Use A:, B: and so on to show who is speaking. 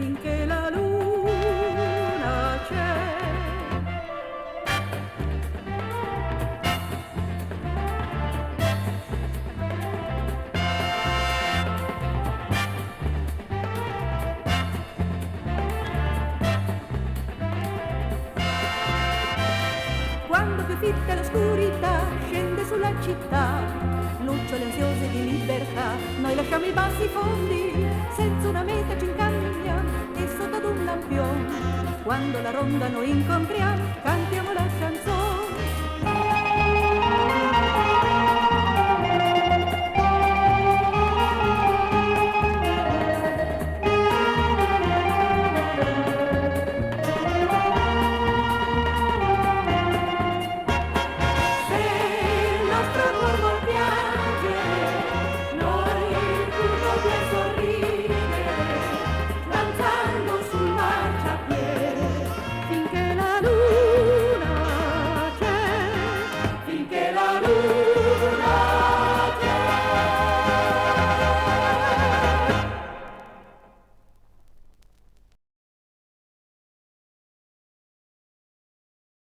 A: finché la luna c'è. Quando più fitta l'oscurità scende sulla città, lucciole ansiose di libertà, noi lasciamo i bassi fondi, senza una meta ci incamminiamo e sotto ad un lampione, quando la ronda noi incontriamo, cantiamo la canzone.